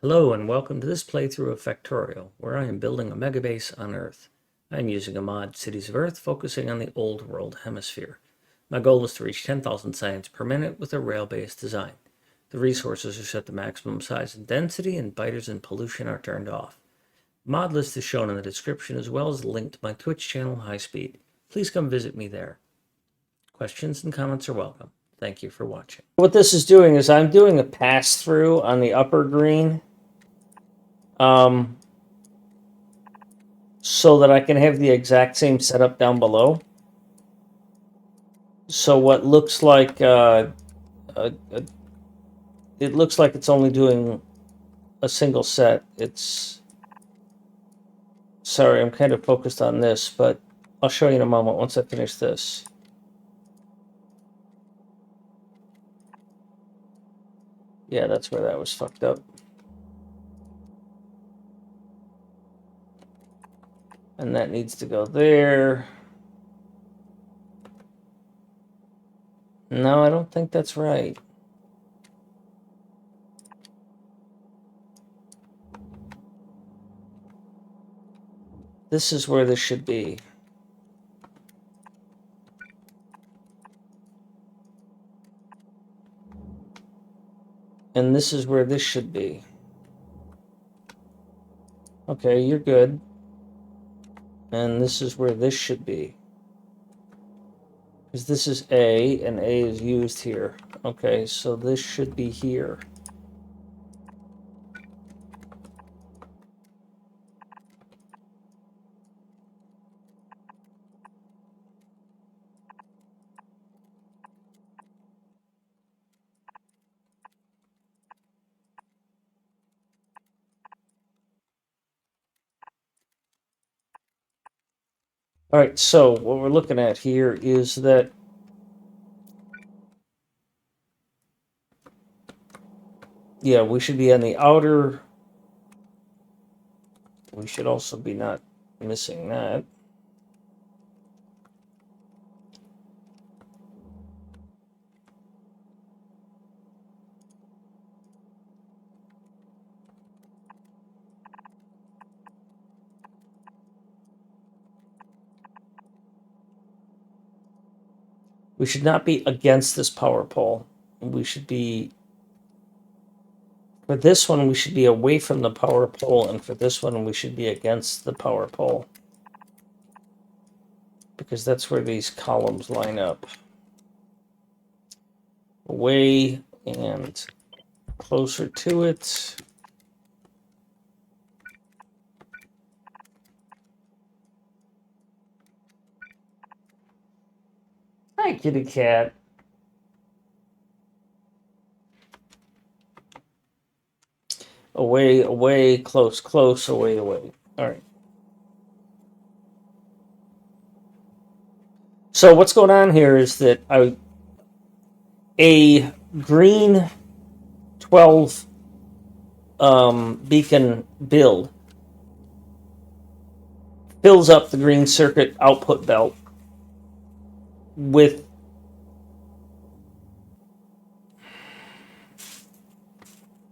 Hello and welcome to this playthrough of Factorio, where I am building a megabase on Earth. I am using a mod, Cities of Earth, focusing on the Old World Hemisphere. My goal is to reach 10,000 science per minute with a rail-based design. The resources are set to maximum size and density, and biters and pollution are turned off. The mod list is shown in the description, as well as a link to my Twitch channel, High Speed. Please come visit me there. Questions and comments are welcome. Thank you for watching. What this is doing is I'm doing a pass-through on the upper green. So that I can have the exact same setup down below. So what looks like it looks like it's only doing a single set. Sorry, I'm kind of focused on this, but I'll show you in a moment once I finish this. Yeah, that's where that was fucked up. And that needs to go there. No, I don't think that's right. This is where this should be. And this is where this should be. Okay, you're good. And this is where this should be. Because this is A, and A is used here. Okay, so this should be here. All right, so what we're looking at here is that yeah, we should be on the outer. We should also be not missing that. We should not be against this power pole. We should be, for this one, we should be away from the power pole, and for this one, we should be against the power pole. Because that's where these columns line up. Away and closer to it. Hi, kitty cat. Away, away, close, close, away, away. All right. So what's going on here is that a green 12 beacon build fills up the green circuit output belt with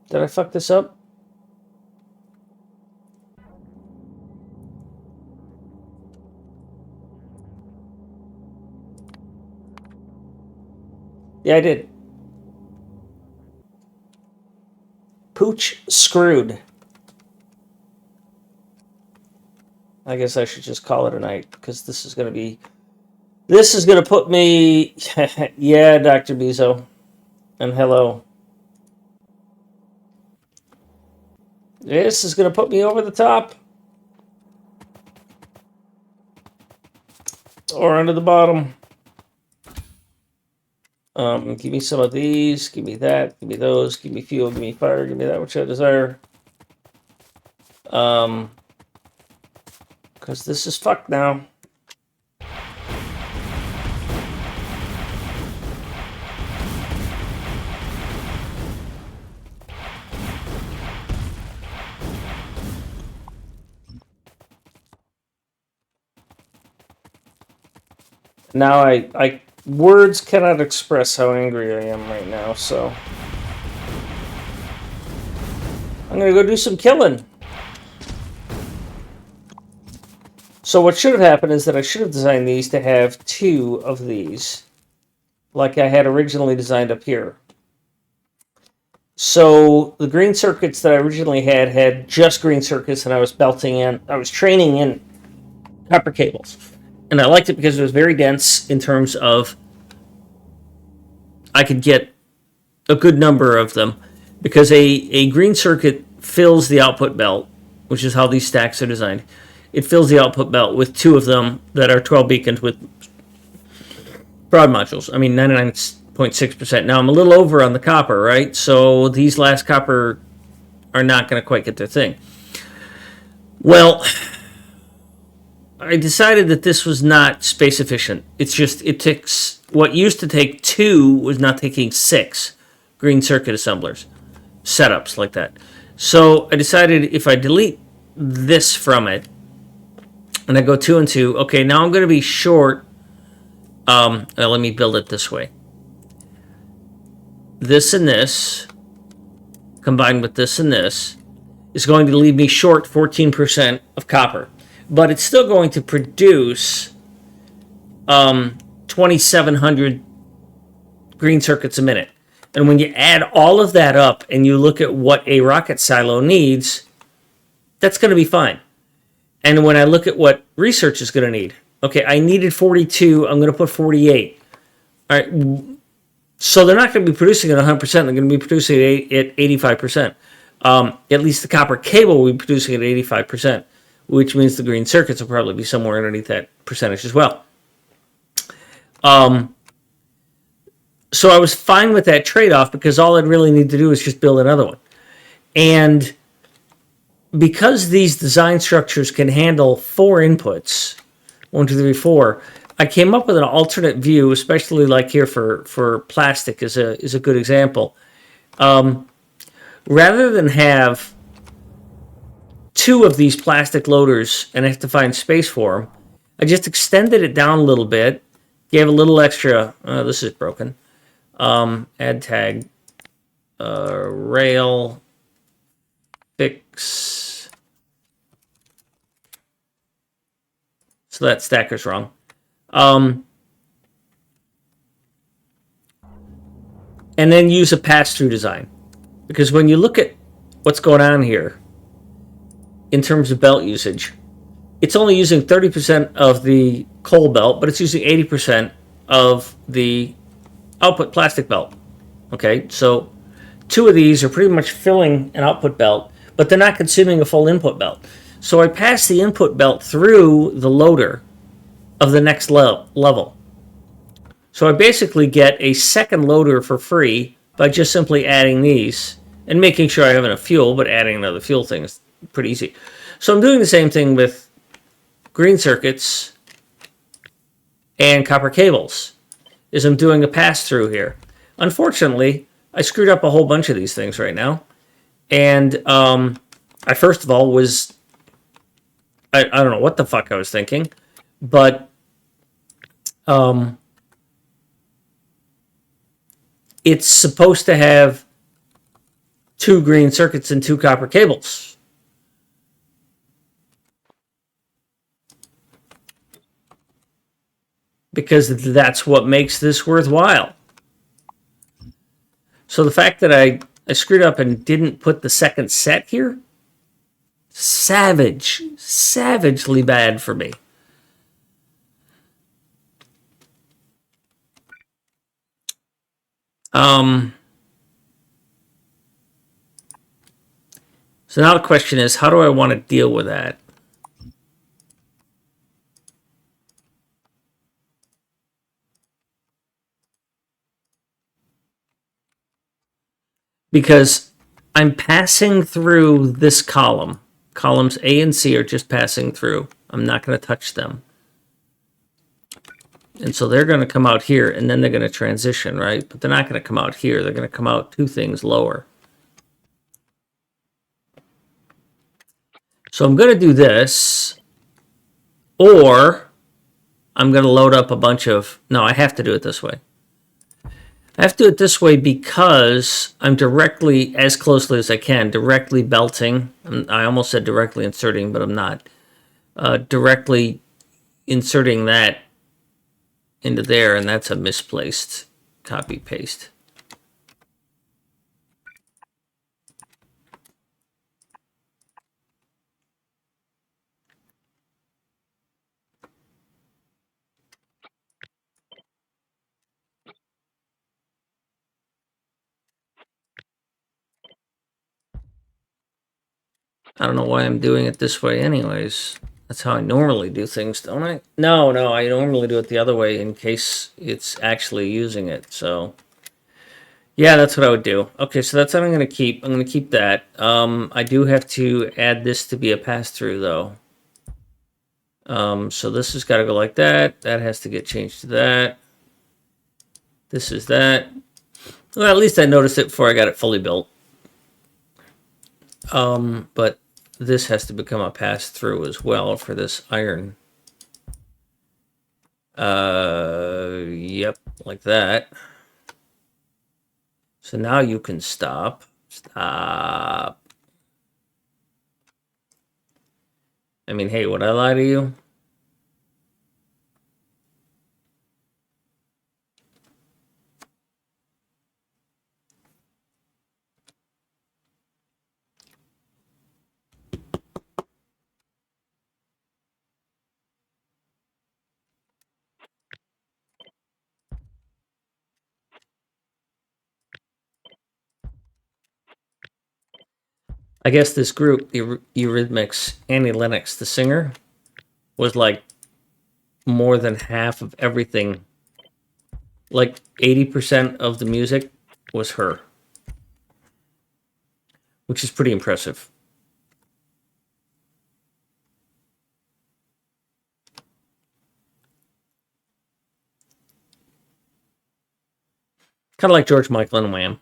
Did I fuck this up? Yeah, I did. Pooch screwed. I guess I should just call it a night, because this is going to put me... Yeah, Dr. Bezo. And hello. This is going to put me over the top. Or under the bottom. Give me some of these. Give me that. Give me those. Give me fuel. Give me fire. Give me that which I desire. Because this is fucked now. Now I words cannot express how angry I am right now, so I'm going to go do some killing. So what should have happened is that I should have designed these to have 2 of these, like I had originally designed up here. So the green circuits that I originally had just green circuits, and I was training in copper cables. And I liked it because it was very dense in terms of I could get a good number of them, because a green circuit fills the output belt, which is how these stacks are designed. It fills the output belt with 2 of them that are 12 beacons with broad modules. I mean, 99.6%. Now, I'm a little over on the copper, right? So these last copper are not going to quite get their thing. Well, I decided that this was not space efficient. It's just, it takes, what used to take 2 was now taking 6 green circuit assemblers, setups like that. So I decided if I delete this from it, and I go 2 and 2, okay, now I'm going to be short. Let me build it this way. This and this, combined with this and this, is going to leave me short 14% of copper. But it's still going to produce 2,700 green circuits a minute. And when you add all of that up and you look at what a rocket silo needs, that's going to be fine. And when I look at what research is going to need, okay, I needed 42, I'm going to put 48. All right, so they're not going to be producing at 100%, they're going to be producing at 85%. At least the copper cable will be producing at 85%, which means the green circuits will probably be somewhere underneath that percentage as well. So I was fine with that trade-off, because all I'd really need to do is just build another one. And because these design structures can handle 4 inputs, 1, 2, 3, 4, I came up with an alternate view, especially like here for plastic is a good example. Rather than have 2 of these plastic loaders and I have to find space for them, I just extended it down a little bit, gave a little extra, this is broken, add tag, rail, fix. So that stacker's wrong. And then use a pass-through design. Because when you look at what's going on here in terms of belt usage, it's only using 30% of the coal belt, but it's using 80% of the output plastic belt. Okay, so 2 of these are pretty much filling an output belt, but they're not consuming a full input belt. So I pass the input belt through the loader of the next level. So I basically get a second loader for free by just simply adding these and making sure I have enough fuel, but adding another fuel thing is pretty easy. So I'm doing the same thing with green circuits and copper cables, is I'm doing a pass-through here. Unfortunately, I screwed up a whole bunch of these things right now. And I first of all was, I don't know what the fuck I was thinking, but it's supposed to have 2 green circuits and 2 copper cables. Because that's what makes this worthwhile. So the fact that I screwed up and didn't put the second set here, savagely bad for me. So now the question is, how do I want to deal with that? Because I'm passing through this column. Columns A and C are just passing through. I'm not going to touch them. And so they're going to come out here, and then they're going to transition, right? But they're not going to come out here. They're going to come out 2 things lower. So I'm going to do this, or I'm going to load up a bunch of... No, I have to do it this way. I I have to do it this way because I'm directly, as closely as I can, directly belting. I almost said directly inserting, but I'm not. Directly inserting that into there, and that's a misplaced copy paste. I don't know why I'm doing it this way anyways. That's how I normally do things, don't I? No, I normally do it the other way in case it's actually using it. So yeah, that's what I would do. Okay, so that's what I'm going to keep. I'm going to keep that. I do have to add this to be a pass-through, though. So this has got to go like that. That has to get changed to that. This is that. Well, at least I noticed it before I got it fully built. But this has to become a pass-through as well for this iron. Yep, like that. So now you can stop. Stop. I mean, hey, would I lie to you? I guess this group, Eurythmics, Annie Lennox, the singer, was like more than half of everything. Like 80% of the music was her, which is pretty impressive. Kind of like George Michael and Wham.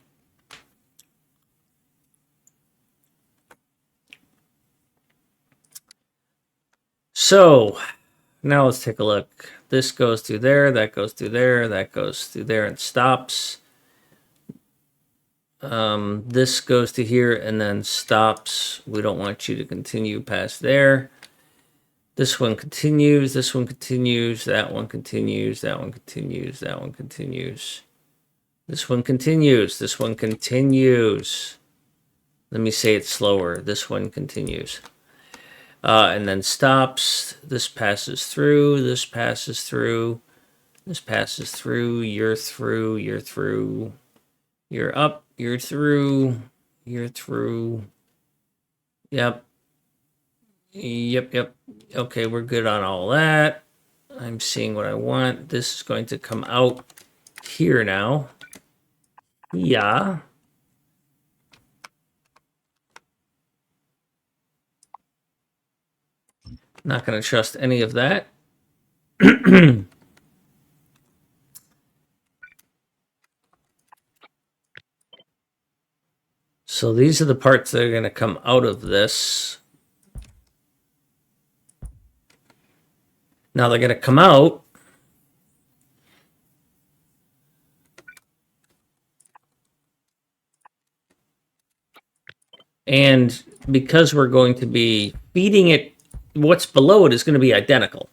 So now let's take a look. This goes through there, that goes through there, that goes through there and stops. This goes to here and then stops. We don't want you to continue past there. This one continues, this one continues, that one continues, that one continues, that one continues. This one continues, this one continues. Let me say it slower. This one continues. And then stops. This passes through, this passes through, this passes through, you're through, you're through, you're up, you're through, you're through. Yep. Yep. Okay, we're good on all that. I'm seeing what I want. This is going to come out here now. Yeah. Not going to trust any of that. So these are the parts that are going to come out of this. Now they're going to come out. And because we're going to be feeding it, what's below it is going to be identical.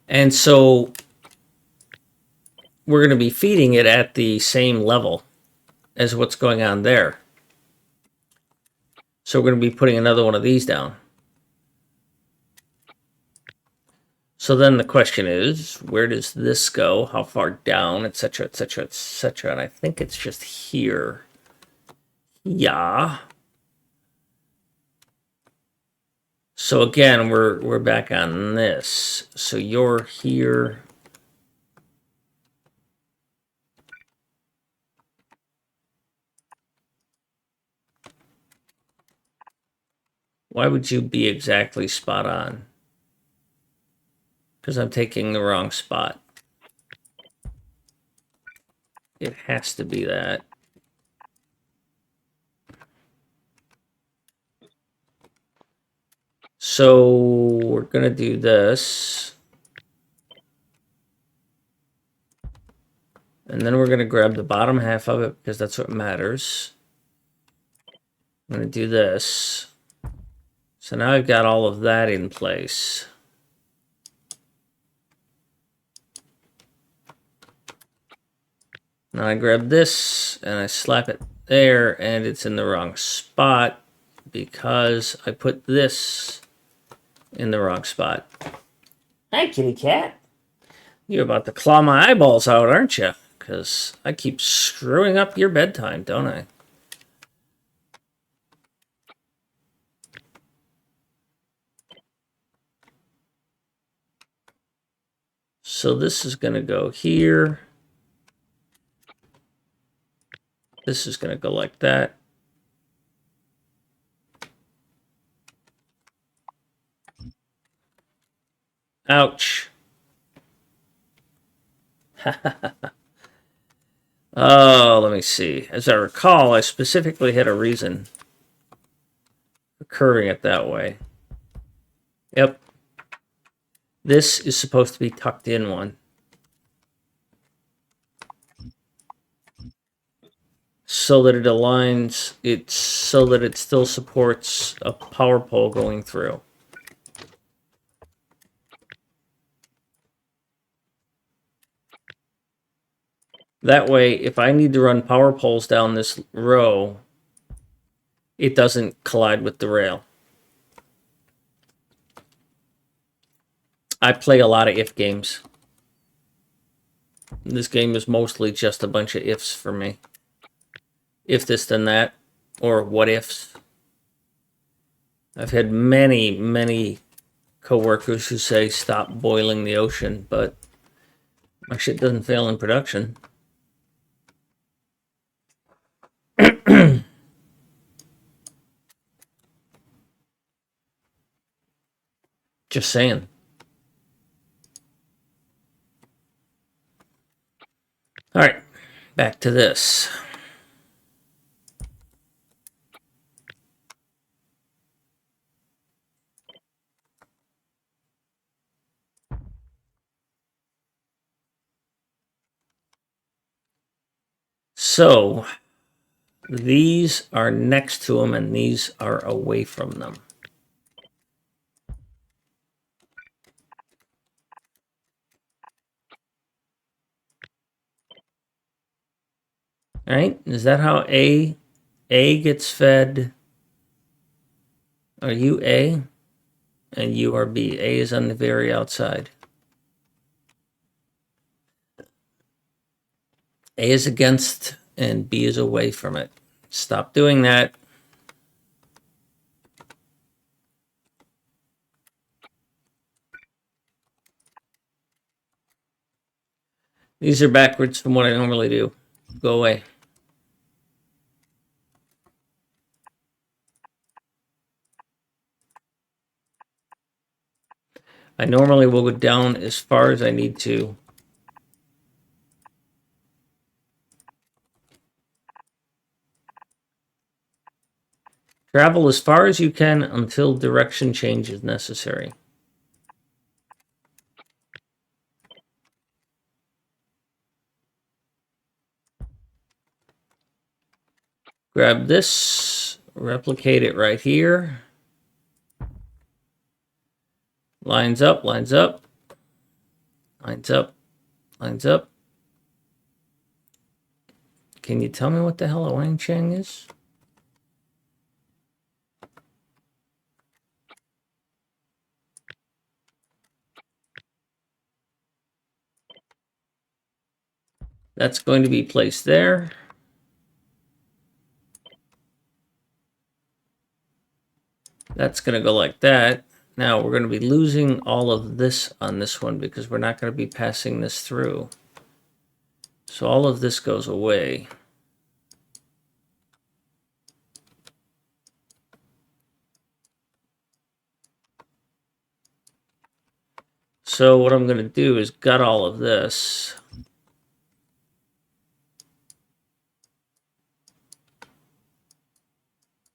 And so we're going to be feeding it at the same level as what's going on there. So we're going to be putting another one of these down. So then the question is, where does this go? How far down, etc., etc., etc. And I think it's just here. Yeah. So again, we're back on this. So you're here. Why would you be exactly spot on? Because I'm taking the wrong spot. It has to be that. So we're going to do this. And then we're going to grab the bottom half of it because that's what matters. I'm going to do this. So now I've got all of that in place. Now I grab this and I slap it there, and it's in the wrong spot because I put this in the wrong spot. Hi, kitty cat. You're about to claw my eyeballs out, aren't you? Because I keep screwing up your bedtime, don't I? So this is going to go here. This is going to go like that. Ouch. Oh, let me see. As I recall, I specifically had a reason for curving it that way. Yep. This is supposed to be tucked in one. So that it aligns, so that it still supports a power pole going through. That way, if I need to run power poles down this row, it doesn't collide with the rail. I play a lot of if games. This game is mostly just a bunch of ifs for me. If this, then that, or what ifs. I've had many, many coworkers who say stop boiling the ocean, but my shit doesn't fail in production. Just saying. All right, back to this. So these are next to them and these are away from them. All right, is that how A gets fed? Are you A? And you are B. A is on the very outside. A is against and B is away from it. Stop doing that. These are backwards from what I normally do. Go away. I normally will go down as far as I need to. Travel as far as you can until direction change is necessary. Grab this, replicate it right here. Lines up, lines up, lines up, lines up. Can you tell me what the hell a Wang Chang is? That's going to be placed there. That's going to go like that. Now we're going to be losing all of this on this one because we're not going to be passing this through. So all of this goes away. So what I'm going to do is gut all of this.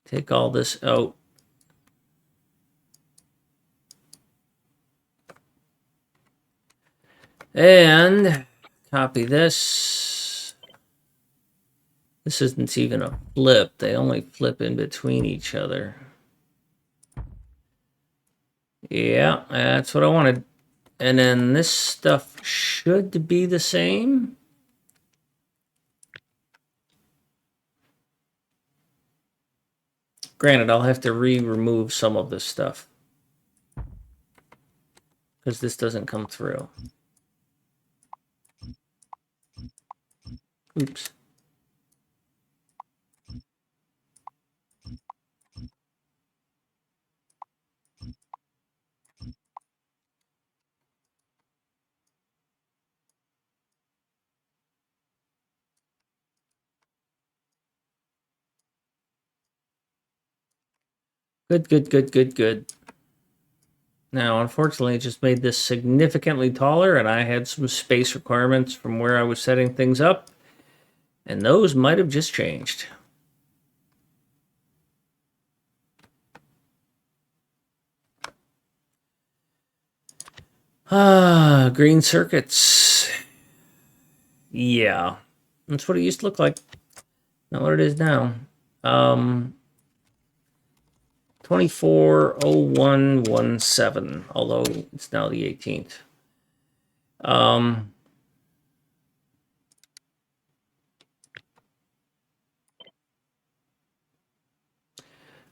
Take all this out. And copy this. This isn't even a flip. They only flip in between each other. Yeah, that's what I wanted. And then this stuff should be the same. Granted, I'll have to remove some of this stuff because this doesn't come through. Oops. Good. Now, unfortunately, it just made this significantly taller, and I had some space requirements from where I was setting things up, and those might have just changed. Green circuits. Yeah, that's what it used to look like. Not what it is now. 240117, although it's now the 18th. No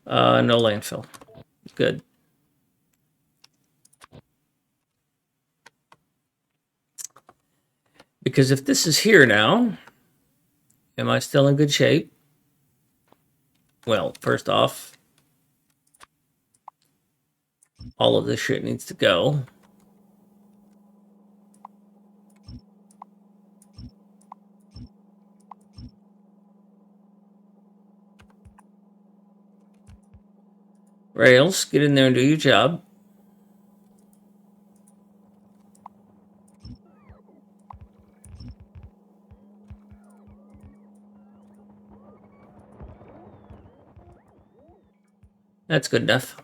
landfill. Good. Because if this is here now, am I still in good shape? Well, first off, all of this shit needs to go. Rails, get in there and do your job. That's good enough.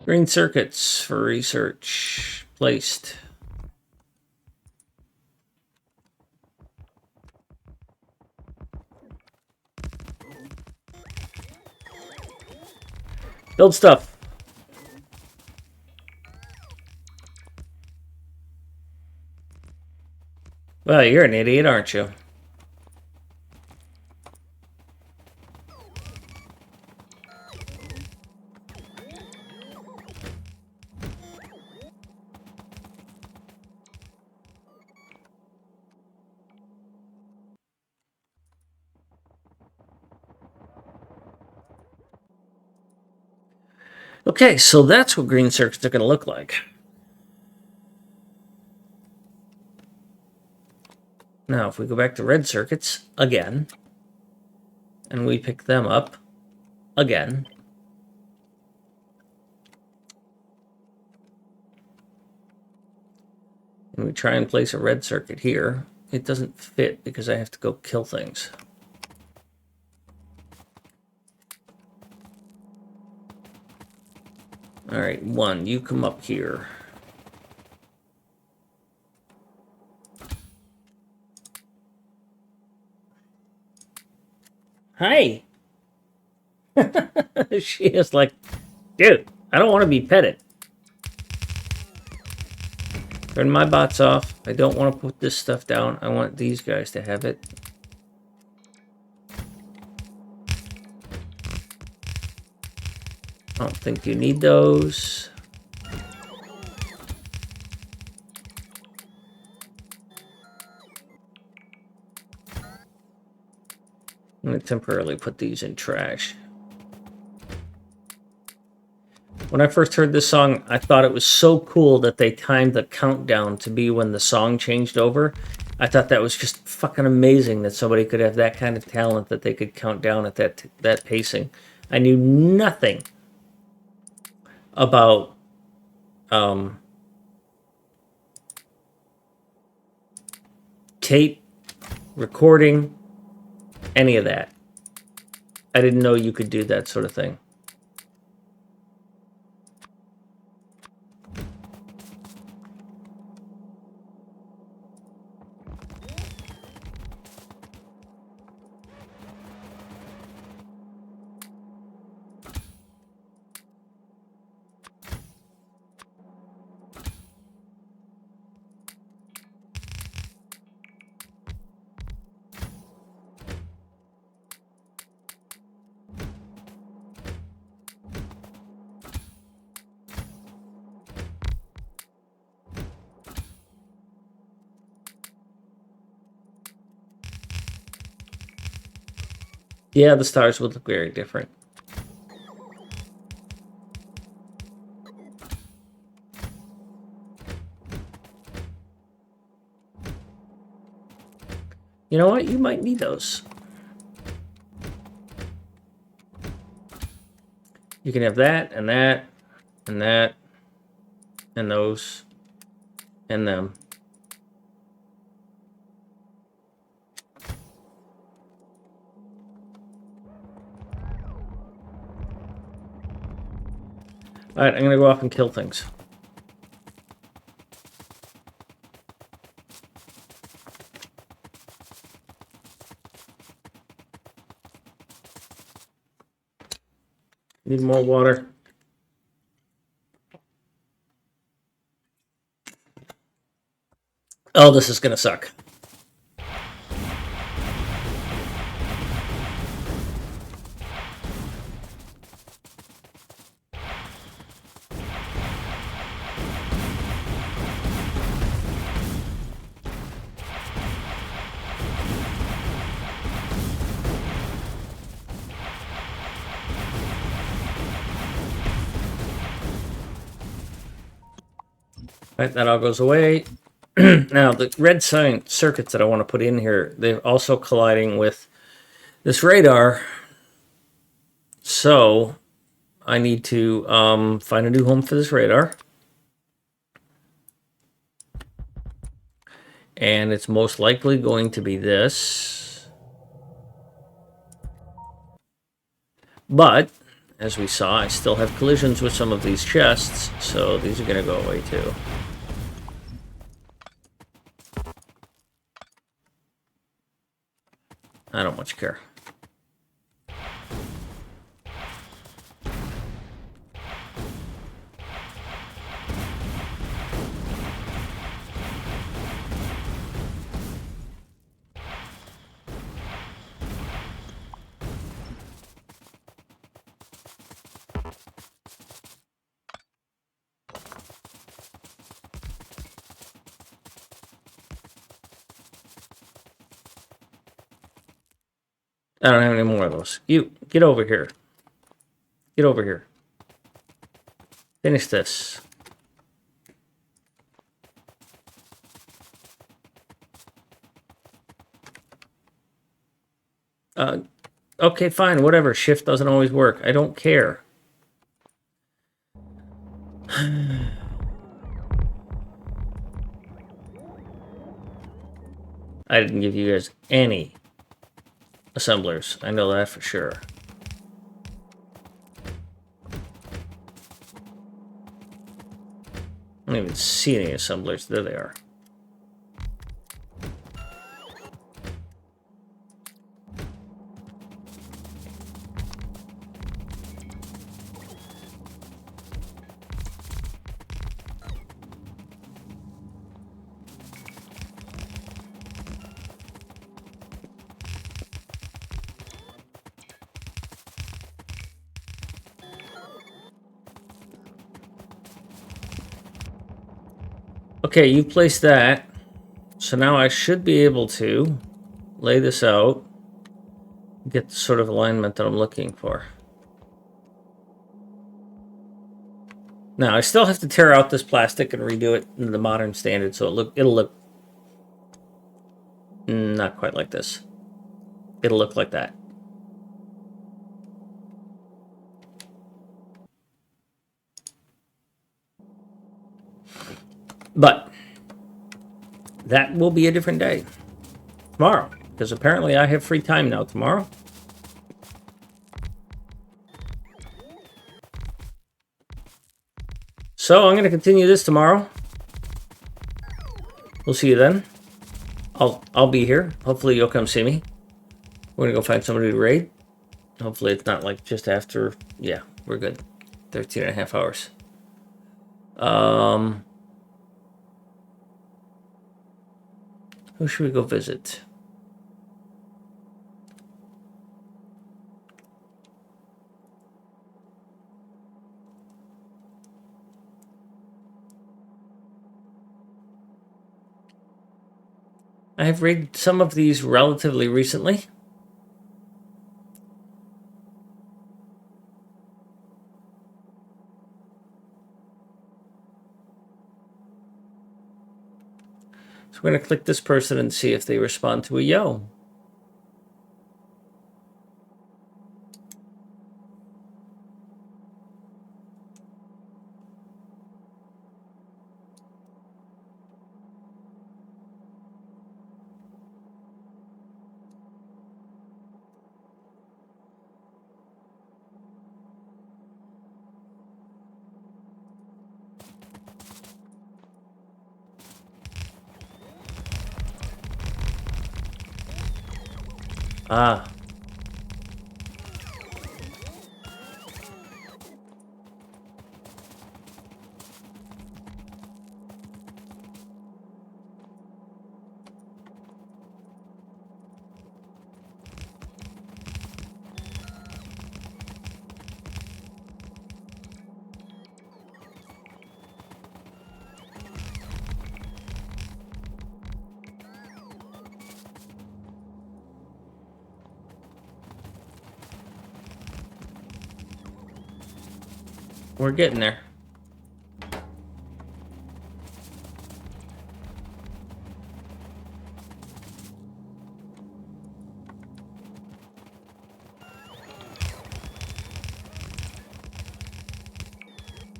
Green circuits for research. Placed. Build stuff. Well, you're an idiot, aren't you? Okay, so that's what green circuits are going to look like. Now, if we go back to red circuits again, and we pick them up again, and we try and place a red circuit here, it doesn't fit because I have to go kill things. All right, one, you come up here. Hi. She is like, dude, I don't want to be petted. Turn my bots off. I don't want to put this stuff down. I want these guys to have it. I don't think you need those. I'm going to temporarily put these in trash. When I first heard this song, I thought it was so cool that they timed the countdown to be when the song changed over. I thought that was just fucking amazing that somebody could have that kind of talent that they could count down at that pacing. I knew nothing about tape, recording, any of that. I didn't know you could do that sort of thing. Yeah, the stars would look very different. You know what? You might need those. You can have that, and that, and that, and those, and them. Alright, I'm gonna go off and kill things. Need more water. Oh, this is gonna suck. Right, that all goes away. Now, the red sign circuits that I want to put in here, they're also colliding with this radar. So, I need to find a new home for this radar. And it's most likely going to be this. But, as we saw, I still have collisions with some of these chests, so these are going to go away too. I don't much care. I don't have any more of those. You, get over here. Get over here. Finish this. Okay, fine, whatever. Shift doesn't always work. I don't care. I didn't give you guys any assemblers. I know that for sure. I don't even see any assemblers. There they are. Okay, you placed that. So now I should be able to lay this out, get the sort of alignment that I'm looking for. Now, I still have to tear out this plastic and redo it in the modern standard, so it'll look not quite like this. It'll look like that. But that will be a different day. Tomorrow. because apparently I have free time now tomorrow. So I'm going to continue this tomorrow. We'll see you then. I'll be here. Hopefully you'll come see me. We're going to go find somebody to raid. Hopefully it's not like just after. Yeah, we're good. 13 and a half hours. Who should we go visit? I have raided some of these relatively recently. So we're going to click this person and see if they respond to a yo. Ah. We're getting there.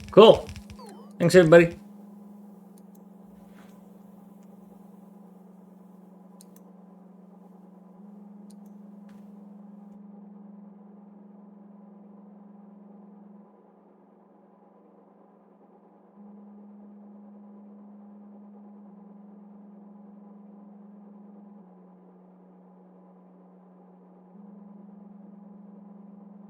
Cool. Thanks, everybody.